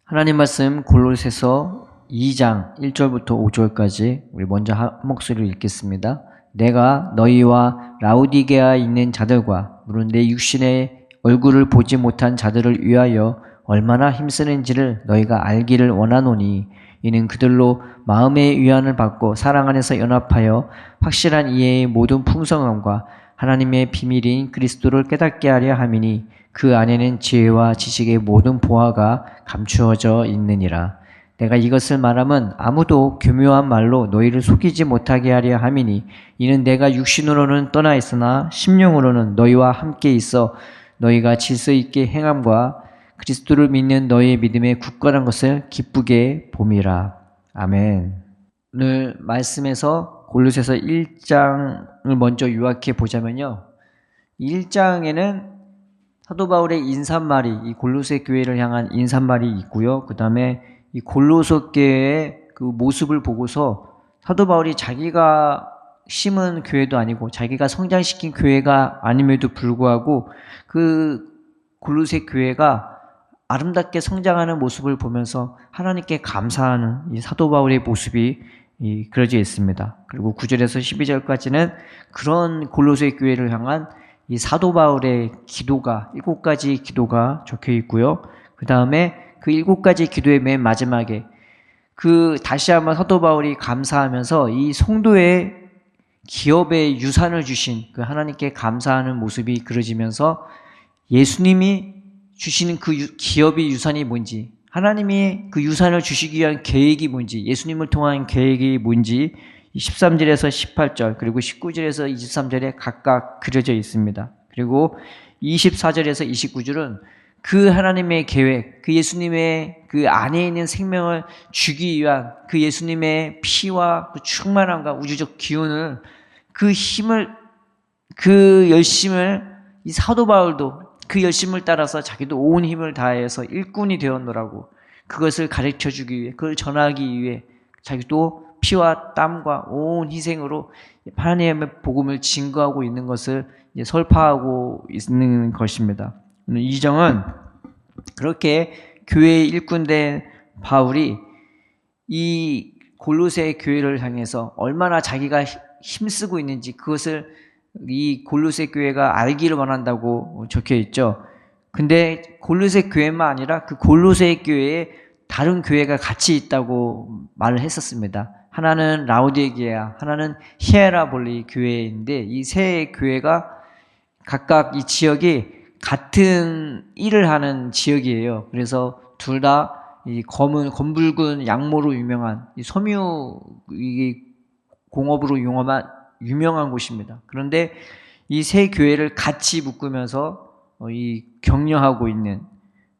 하나님 말씀 골로새서 2장 1절부터 5절까지 우리 먼저 한 목소리로 읽겠습니다. 내가 너희와 라오디게아에 있는 자들과 물론 내 육신의 얼굴을 보지 못한 자들을 위하여 얼마나 힘쓰는지를 너희가 알기를 원하노니 이는 그들로 마음의 위안을 받고 사랑 안에서 연합하여 확실한 이해의 모든 풍성함과 하나님의 비밀인 그리스도를 깨닫게 하려 함이니 그 안에는 지혜와 지식의 모든 보화가 감추어져 있느니라. 내가 이것을 말하면 아무도 교묘한 말로 너희를 속이지 못하게 하려 함이니 이는 내가 육신으로는 떠나 있으나 심령으로는 너희와 함께 있어 너희가 질서 있게 행함과 그리스도를 믿는 너희의 믿음에 굳건한 것을 기쁘게 봄이라. 아멘. 오늘 말씀에서 골로새서 1장을 먼저 요약해 보자면요. 1장에는 사도 바울의 인사말이 이 골로새 교회를 향한 인사말이 있고요. 그 다음에 이 골로새 교회의 그 모습을 보고서 사도 바울이 자기가 심은 교회도 아니고 자기가 성장시킨 교회가 아님에도 불구하고 그 골로새 교회가 아름답게 성장하는 모습을 보면서 하나님께 감사하는 이 사도 바울의 모습이 그려져 있습니다. 그리고 9절에서 12절까지는 그런 골로새 교회를 향한 이 사도 바울의 기도가 7가지 기도가 적혀 있고요. 그 다음에 그 7가지 기도의 맨 마지막에 다시 한번 사도 바울이 감사하면서 이 성도의 기업의 유산을 주신 그 하나님께 감사하는 모습이 그려지면서 예수님이 주시는 그 기업의 유산이 뭔지, 하나님이 그 유산을 주시기 위한 계획이 뭔지, 예수님을 통한 계획이 뭔지 13절에서 18절 그리고 19절에서 23절에 각각 그려져 있습니다. 그리고 24절에서 29절은 그 하나님의 계획, 그 예수님의 그 안에 있는 생명을 주기 위한 그 예수님의 피와 그 충만함과 우주적 기운을 그 힘을 그 열심을 이 사도 바울도 그 열심을 따라서 자기도 온 힘을 다해서 일꾼이 되었노라고 그것을 가르쳐주기 위해 그걸 전하기 위해 자기도 피와 땀과 온 희생으로 하나님의 복음을 증거하고 있는 것을 설파하고 있는 것입니다. 이 장은 그렇게 교회의 일꾼된 바울이 이 골로새 교회를 향해서 얼마나 자기가 힘쓰고 있는지 그것을 이 골로새 교회가 알기를 원한다고 적혀 있죠. 근데 골로새 교회만 아니라 그 골로새 교회에 다른 교회가 같이 있다고 말을 했었습니다. 하나는 라오디게아, 하나는 히에라볼리 교회인데 이 세 교회가 각각 이 지역이 같은 일을 하는 지역이에요. 그래서 둘 다 이 검붉은 양모로 유명한 이 섬유 공업으로 유명한 곳입니다. 그런데 이 세 교회를 같이 묶으면서 이 격려하고 있는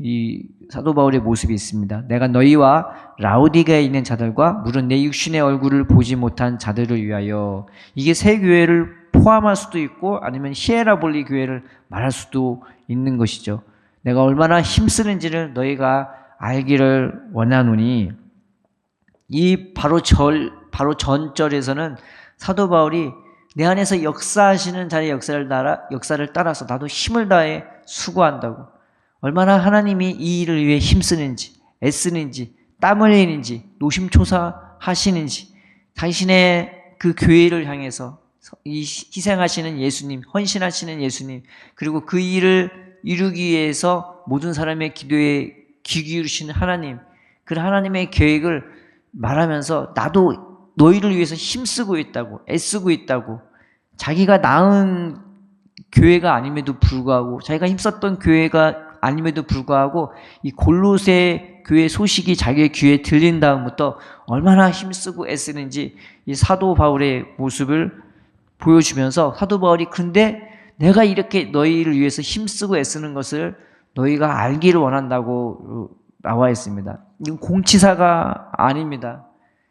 이 사도 바울의 모습이 있습니다. 내가 너희와 라오디게아에 있는 자들과 물은 내 육신의 얼굴을 보지 못한 자들을 위하여 이게 세 교회를 포함할 수도 있고 아니면 히에라볼리 교회를 말할 수도 있는 것이죠. 내가 얼마나 힘쓰는지를 너희가 알기를 원하노니 이 바로 전절에서는 사도 바울이 내 안에서 역사하시는 자의 역사를 따라서 나도 힘을 다해 수고한다고 얼마나 하나님이 이 일을 위해 힘쓰는지 애쓰는지 땀 흘리는지 노심초사하시는지 당신의 그 교회를 향해서 이 희생하시는 예수님 헌신하시는 예수님 그리고 그 일을 이루기 위해서 모든 사람의 기도에 귀 기울이시는 하나님 그 하나님의 계획을 말하면서 나도 너희를 위해서 힘쓰고 있다고 애쓰고 있다고 자기가 낳은 교회가 아님에도 불구하고 자기가 힘썼던 교회가 아님에도 불구하고 이 골로새 교회 소식이 자기의 귀에 들린 다음부터 얼마나 힘쓰고 애쓰는지 이 사도 바울의 모습을 보여주면서 사도 바울이 근데 내가 이렇게 너희를 위해서 힘쓰고 애쓰는 것을 너희가 알기를 원한다고 나와 있습니다. 이건 공치사가 아닙니다.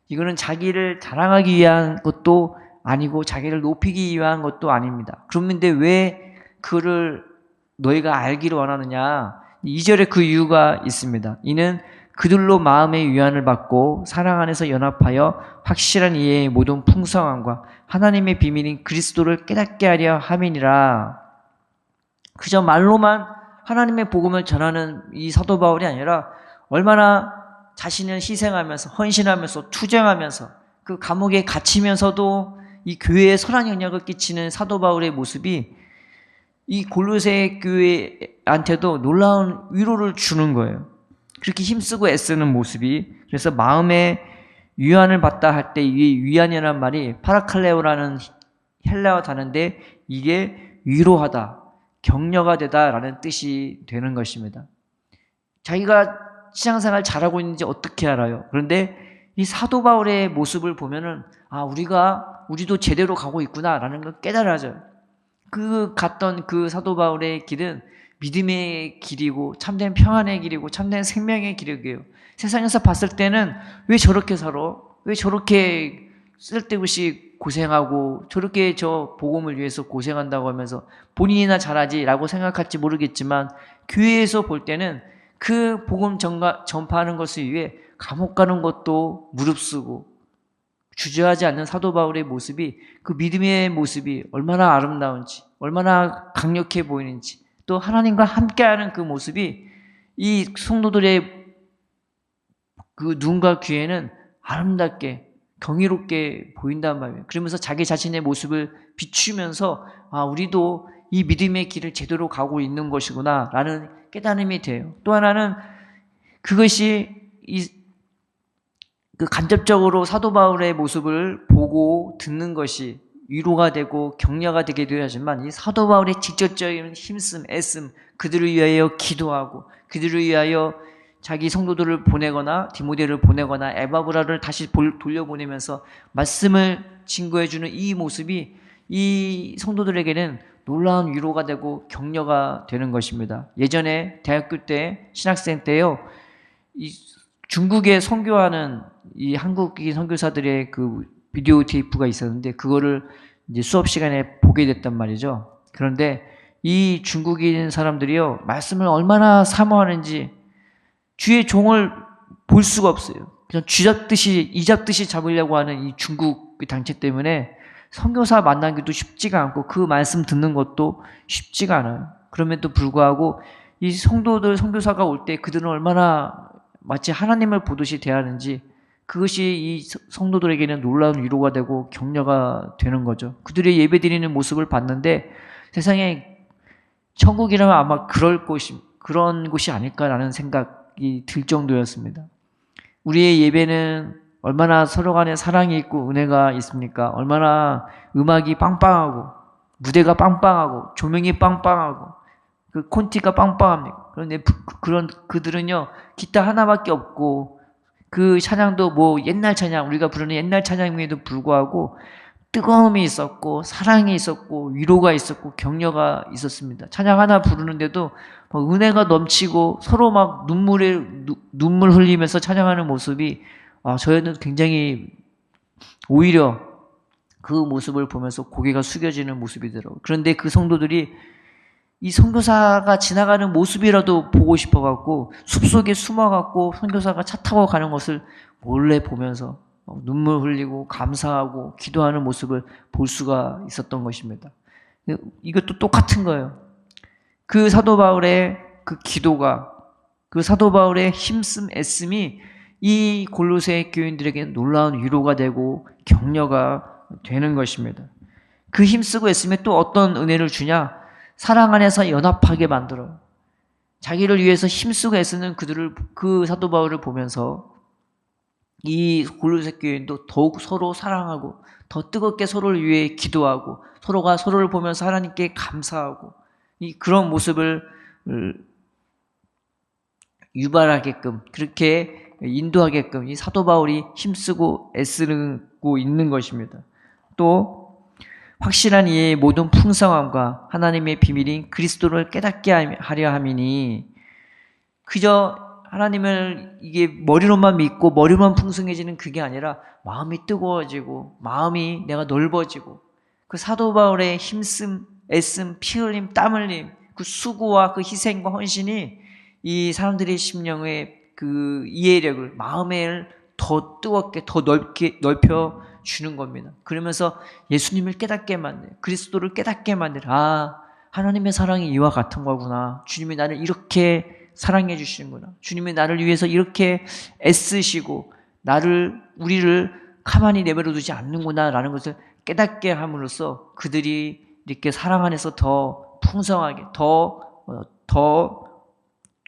이거는 자기를 자랑하기 위한 것도 아니고 자기를 높이기 위한 것도 아닙니다. 그런데 왜 그를 너희가 알기를 원하느냐? 2절에 그 이유가 있습니다. 이는 그들로 마음의 위안을 받고 사랑 안에서 연합하여 확실한 이해의 모든 풍성함과 하나님의 비밀인 그리스도를 깨닫게 하려 함이니라. 그저 말로만 하나님의 복음을 전하는 이 사도 바울이 아니라 얼마나 자신을 희생하면서 헌신하면서 투쟁하면서 그 감옥에 갇히면서도 이 교회에 선한 영향을 끼치는 사도 바울의 모습이 이 골로새 교회한테도 놀라운 위로를 주는 거예요. 그렇게 힘쓰고 애쓰는 모습이. 그래서 마음에 위안을 받다 할 때 이 위안이라는 말이 파라칼레오라는 헬라어 단어인데 이게 위로하다, 격려가 되다라는 뜻이 되는 것입니다. 자기가 신앙생활 잘하고 있는지 어떻게 알아요? 그런데 이 사도 바울의 모습을 보면은 우리도 제대로 가고 있구나라는 걸 깨달아져요. 갔던 그 사도 바울의 길은 믿음의 길이고 참된 평안의 길이고 참된 생명의 길이에요. 세상에서 봤을 때는 왜 저렇게 살아? 왜 저렇게 쓸데없이 고생하고 저렇게 저 복음을 위해서 고생한다고 하면서 본인이나 잘하지라고 생각할지 모르겠지만 교회에서 볼 때는 그 복음 전파하는 것을 위해 감옥 가는 것도 무릅쓰고 주저하지 않는 사도 바울의 모습이, 그 믿음의 모습이 얼마나 아름다운지, 얼마나 강력해 보이는지, 또 하나님과 함께하는 그 모습이 이 성도들의 그 눈과 귀에는 아름답게 경이롭게 보인단 말이에요. 그러면서 자기 자신의 모습을 비추면서 우리도 이 믿음의 길을 제대로 가고 있는 것이구나 라는 깨달음이 돼요. 또 하나는 그것이 그 간접적으로 사도 바울의 모습을 보고 듣는 것이 위로가 되고 격려가 되기도 하지만 이 사도 바울의 직접적인 힘씀, 애씀, 그들을 위하여 기도하고 그들을 위하여 자기 성도들을 보내거나 디모데를 보내거나 에바브라를 다시 돌려보내면서 말씀을 증거해주는 이 모습이 이 성도들에게는 놀라운 위로가 되고 격려가 되는 것입니다. 예전에 대학교 때 신학생 때요, 이 중국에 선교하는 이 한국인 선교사들의 그 비디오 테이프가 있었는데 그거를 이제 수업 시간에 보게 됐단 말이죠. 그런데 이 중국인 사람들이요, 말씀을 얼마나 사모하는지 주의 종을 볼 수가 없어요. 그냥 이잡듯이 잡으려고 하는 이 중국 당체 때문에 선교사 만나기도 쉽지가 않고 그 말씀 듣는 것도 쉽지가 않아요. 그럼에도 불구하고 이 선교사가 올 때 그들은 얼마나 마치 하나님을 보듯이 대하는지 그것이 이 성도들에게는 놀라운 위로가 되고 격려가 되는 거죠. 그들의 예배드리는 모습을 봤는데 세상에 천국이라면 아마 그런 곳이 아닐까라는 생각이 들 정도였습니다. 우리의 예배는 얼마나 서로 간에 사랑이 있고 은혜가 있습니까? 얼마나 음악이 빵빵하고 무대가 빵빵하고 조명이 빵빵하고 그 콘티가 빵빵합니까? 그런데 그들은요 기타 하나밖에 없고 그 찬양도 뭐 옛날 찬양, 우리가 부르는 옛날 찬양임에도 불구하고 뜨거움이 있었고 사랑이 있었고 위로가 있었고 격려가 있었습니다. 찬양 하나 부르는데도 막 은혜가 넘치고 서로 막 눈물 흘리면서 찬양하는 모습이 저희는 굉장히 오히려 그 모습을 보면서 고개가 숙여지는 모습이더라고요. 그런데 그 성도들이 이 선교사가 지나가는 모습이라도 보고 싶어갖고 숲속에 숨어갖고 선교사가 차 타고 가는 것을 몰래 보면서 눈물 흘리고 감사하고 기도하는 모습을 볼 수가 있었던 것입니다. 이것도 똑같은 거예요. 그 사도 바울의 그 기도가, 그 사도 바울의 힘씀 애씀이 이 골로새 교인들에게 놀라운 위로가 되고 격려가 되는 것입니다. 그 힘쓰고 애씀에 또 어떤 은혜를 주냐? 사랑 안에서 연합하게 만들어요. 자기를 위해서 힘쓰고 애쓰는 그 사도 바울을 보면서 이 골로새 교인도 더욱 서로 사랑하고 더 뜨겁게 서로를 위해 기도하고 서로가 서로를 보면서 하나님께 감사하고 그런 모습을 유발하게끔 그렇게 인도하게끔 이 사도 바울이 힘쓰고 애쓰고 있는 것입니다. 또 확실한 이의 모든 풍성함과 하나님의 비밀인 그리스도를 깨닫게 하려 함이니 그저 하나님을 이게 머리로만 믿고 머리로만 풍성해지는 그게 아니라 마음이 뜨거워지고 마음이 내가 넓어지고 그 사도 바울의 힘씀, 애씀, 피 흘림, 땀 흘림 그 수고와 그 희생과 헌신이 이 사람들의 심령의 그 이해력을 마음을 더 뜨겁게 더 넓혀 주는 겁니다. 그러면서 예수님을 깨닫게 만들, 그리스도를 깨닫게 만들, 하나님의 사랑이 이와 같은 거구나. 주님이 나를 이렇게 사랑해 주시는구나. 주님이 나를 위해서 이렇게 애쓰시고 우리를 가만히 내버려 두지 않는구나라는 것을 깨닫게 함으로써 그들이 이렇게 사랑 안에서 더 풍성하게, 더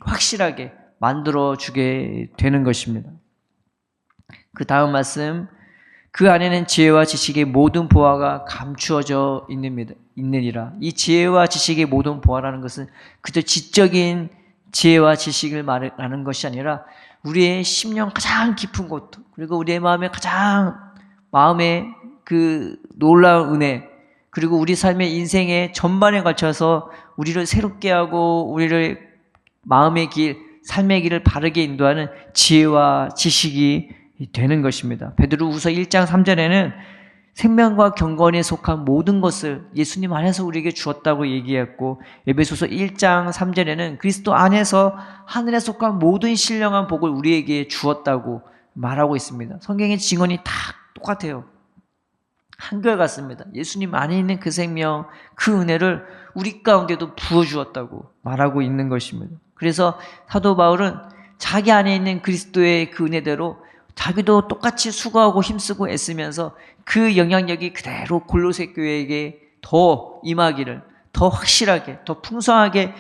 확실하게 만들어주게 되는 것입니다. 그 다음 말씀, 그 안에는 지혜와 지식의 모든 보화가 감추어져 있느니라. 이 지혜와 지식의 모든 보화라는 것은 그저 지적인 지혜와 지식을 말하는 것이 아니라 우리의 심령 가장 깊은 곳, 그리고 우리의 마음의 그 놀라운 은혜, 그리고 우리 삶의 인생의 전반에 걸쳐서 우리를 새롭게 하고 우리를 마음의 길, 삶의 길을 바르게 인도하는 지혜와 지식이 되는 것입니다. 베드로후서 1장 3절에는 생명과 경건에 속한 모든 것을 예수님 안에서 우리에게 주었다고 얘기했고, 에베소서 1장 3절에는 그리스도 안에서 하늘에 속한 모든 신령한 복을 우리에게 주었다고 말하고 있습니다. 성경의 증언이 다 똑같아요. 한결같습니다. 예수님 안에 있는 그 생명, 그 은혜를 우리 가운데도 부어주었다고 말하고 있는 것입니다. 그래서 사도 바울은 자기 안에 있는 그리스도의 그 은혜대로 자기도 똑같이 수고하고 힘쓰고 애쓰면서 그 영향력이 그대로 골로새 교회에게 더 임하기를, 더 확실하게, 더 풍성하게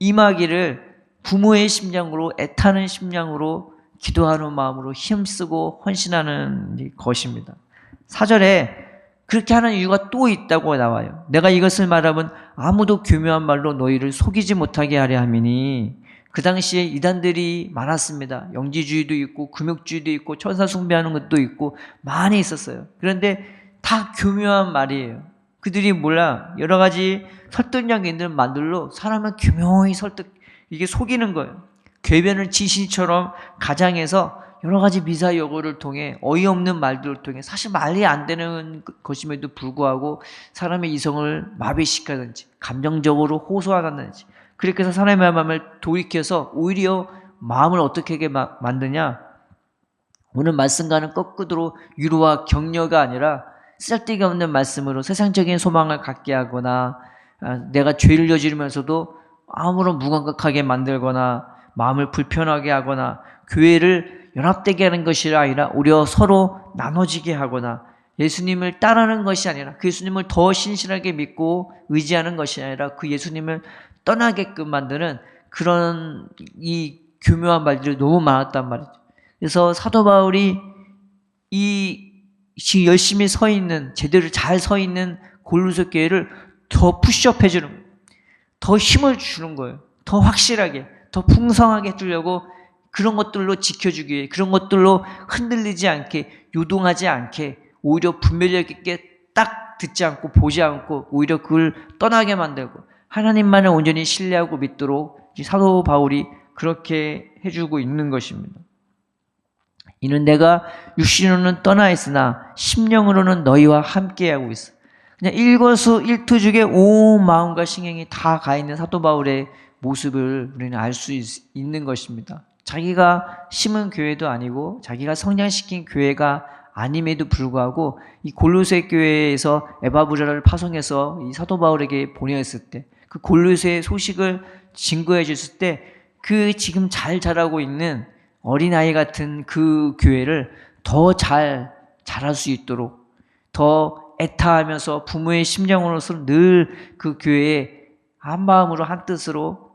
임하기를 부모의 심령으로, 애타는 심령으로, 기도하는 마음으로 힘쓰고 헌신하는 것입니다. 4절에 그렇게 하는 이유가 또 있다고 나와요. 내가 이것을 말하면 아무도 교묘한 말로 너희를 속이지 못하게 하려 함이니. 그 당시에 이단들이 많았습니다. 영지주의도 있고 금욕주의도 있고 천사 숭배하는 것도 있고 많이 있었어요. 그런데 다 교묘한 말이에요. 그들이 여러 가지 설득력 있는 말들로 사람을 교묘히 이게 속이는 거예요. 궤변을 지신처럼 가장해서 여러 가지 미사여구를 통해 어이없는 말들을 통해 사실 말이 안 되는 것임에도 불구하고 사람의 이성을 마비시키든지 감정적으로 호소하든지, 그렇게 해서 사람의 마음을 돌이켜서 오히려 마음을 어떻게 만드냐? 오늘 말씀과는 거꾸로 위로와 격려가 아니라 쓸데기 없는 말씀으로 세상적인 소망을 갖게 하거나, 내가 죄를 저지르면서도 아무런 무감각하게 만들거나 마음을 불편하게 하거나 교회를 연합되게 하는 것이 아니라 오히려 서로 나눠지게 하거나 예수님을 따르는 것이 아니라 그 예수님을 더 신실하게 믿고 의지하는 것이 아니라 그 예수님을 떠나게끔 만드는 그런 이 교묘한 말들이 너무 많았단 말이죠. 그래서 사도 바울이 지금 열심히 제대로 잘 서 있는 골로새 교회를 더 푸시업 해주는 거예요. 더 힘을 주는 거예요. 더 확실하게, 더 풍성하게 해주려고, 그런 것들로 지켜주기 위해, 그런 것들로 흔들리지 않게, 요동하지 않게, 오히려 분별력 있게 딱 듣지 않고 보지 않고 오히려 그걸 떠나게 만들고 하나님만을 온전히 신뢰하고 믿도록 사도 바울이 그렇게 해주고 있는 것입니다. 이는 내가 육신으로는 떠나 있으나 심령으로는 너희와 함께하고 있어. 그냥 일거수일투족의 온 마음과 신경이 다 가 있는 사도 바울의 모습을 우리는 알 수 있는 것입니다. 자기가 심은 교회도 아니고 자기가 성장시킨 교회가 아님에도 불구하고 이 골로새 교회에서 에바브라를 파송해서 이 사도 바울에게 보냈을 때, 그 골로새 소식을 증거해 줬을 때, 그 지금 잘 자라고 있는 어린아이 같은 그 교회를 더 자랄 수 있도록 더 애타하면서 부모의 심령으로서 늘 그 교회에 한 마음으로 한 뜻으로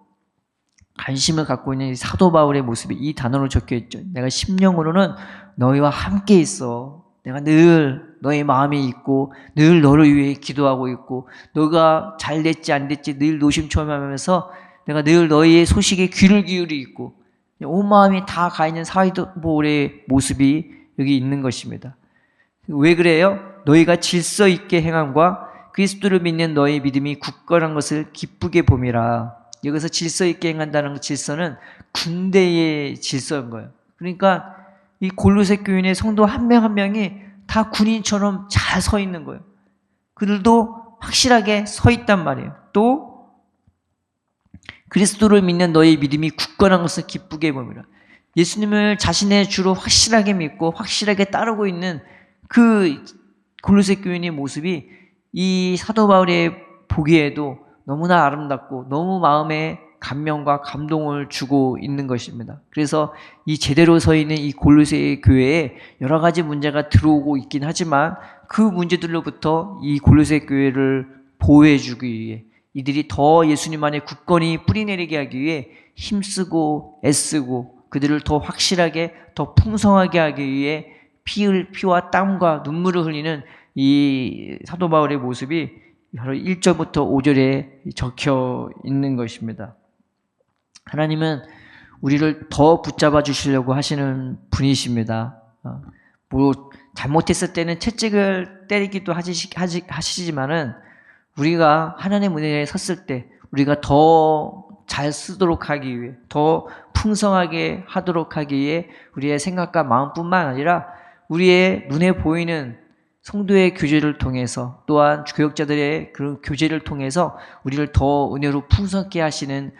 관심을 갖고 있는 이 사도 바울의 모습이 이 단어로 적혀 있죠. 내가 심령으로는 너희와 함께 있어. 내가 늘 너의 마음에 있고 늘 너를 위해 기도하고 있고 너가 잘 됐지 안 됐지 늘 노심초사하면서 내가 늘 너희의 소식에 귀를 기울이 있고 온 마음이 다 가 있는 사도 바울의 모습이 여기 있는 것입니다. 왜 그래요? 너희가 질서 있게 행함과 그리스도를 믿는 너의 믿음이 굳건한 것을 기쁘게 봄이라. 여기서 질서 있게 행한다는 질서는 군대의 질서인 거예요. 그러니까 이 골로새 교인의 성도 한 명 한 명이 다 군인처럼 잘 서 있는 거예요. 그들도 확실하게 서 있단 말이에요. 또 그리스도를 믿는 너의 믿음이 굳건한 것을 기쁘게 봄이라. 예수님을 자신의 주로 확실하게 믿고 확실하게 따르고 있는 그 골로새 교인의 모습이 이 사도 바울의 보기에도 너무나 아름답고 너무 마음에 감명과 감동을 주고 있는 것입니다. 그래서 이 제대로 서 있는 이 골로새 교회에 여러 가지 문제가 들어오고 있긴 하지만 그 문제들로부터 이 골로새 교회를 보호해 주기 위해 이들이 더 예수님 안에 굳건히 뿌리내리게 하기 위해 힘쓰고 애쓰고 그들을 더 확실하게 더 풍성하게 하기 위해 피와 땀과 눈물을 흘리는 이 사도 바울의 모습이 바로 1절부터 5절에 적혀 있는 것입니다. 하나님은 우리를 더 붙잡아 주시려고 하시는 분이십니다. 잘못했을 때는 채찍을 때리기도 하시지만은 우리가 하나님의 은혜에 섰을 때 우리가 더 잘 쓰도록 하기 위해 더 풍성하게 하도록 하기 위해 우리의 생각과 마음뿐만 아니라 우리의 눈에 보이는 성도의 교제를 통해서 또한 교역자들의 그런 교제를 통해서 우리를 더 은혜로 풍성케 하시는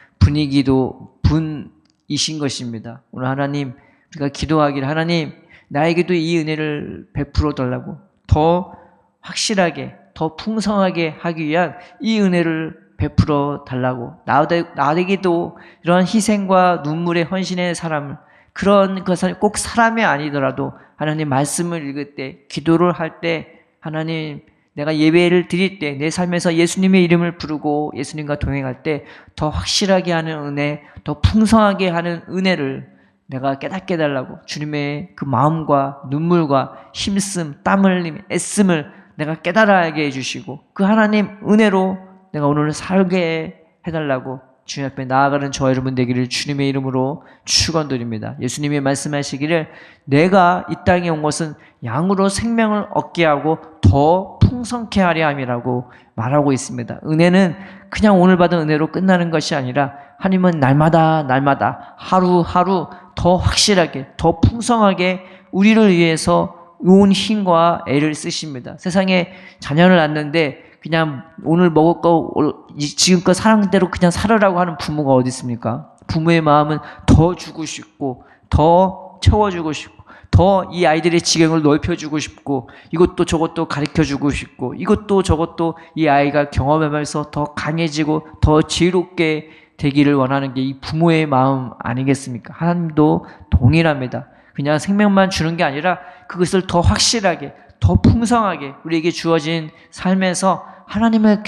분이신 것입니다. 오늘 하나님 우리가 기도하기를 하나님 나에게도 이 은혜를 베풀어 달라고 더 확실하게 더 풍성하게 하기 위한 이 은혜를 베풀어 달라고 나에게도 이런 희생과 눈물의 헌신의 사람을 그런 것은 꼭 사람이 아니더라도 하나님 말씀을 읽을 때 기도를 할 때 하나님 내가 예배를 드릴 때 내 삶에서 예수님의 이름을 부르고 예수님과 동행할 때 더 확실하게 하는 은혜 더 풍성하게 하는 은혜를 내가 깨닫게 해달라고 주님의 그 마음과 눈물과 힘씀 땀 흘림 애씀을 내가 깨달아게 해주시고 그 하나님 은혜로 내가 오늘 살게 해달라고 주님 앞에 나아가는 저와 여러분 되기를 주님의 이름으로 축원드립니다. 예수님이 말씀하시기를 내가 이 땅에 온 것은 양으로 생명을 얻게 하고 더 풍성케 하려 함이라고 말하고 있습니다. 은혜는 그냥 오늘 받은 은혜로 끝나는 것이 아니라 하나님은 날마다 하루하루 더 확실하게 더 풍성하게 우리를 위해서 온 힘과 애를 쓰십니다. 세상에 자녀를 낳는데 그냥 오늘 먹을 거 지금껏 사는 대로 그냥 살으라고 하는 부모가 어디 있습니까? 부모의 마음은 더 주고 싶고 더 채워주고 싶고 더 이 아이들의 지경을 넓혀주고 싶고 이것도 저것도 가르쳐주고 싶고 이것도 저것도 이 아이가 경험하면서 더 강해지고 더 지혜롭게 되기를 원하는 게 이 부모의 마음 아니겠습니까? 하나님도 동일합니다. 그냥 생명만 주는 게 아니라 그것을 더 확실하게 더 풍성하게 우리에게 주어진 삶에서 하나님을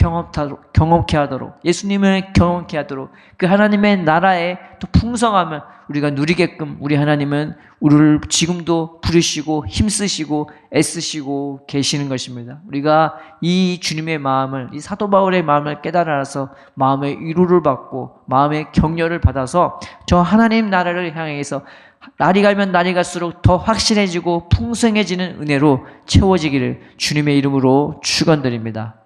경험케 하도록 예수님을 경험케 하도록 그 하나님의 나라의 또 풍성함을 우리가 누리게끔 우리 하나님은 우리를 지금도 부르시고 힘쓰시고 애쓰시고 계시는 것입니다. 우리가 이 주님의 마음을 이 사도 바울의 마음을 깨달아서 마음의 위로를 받고 마음의 격려를 받아서 저 하나님 나라를 향해서 날이 가면 날이 갈수록 더 확실해지고 풍성해지는 은혜로 채워지기를 주님의 이름으로 축원드립니다.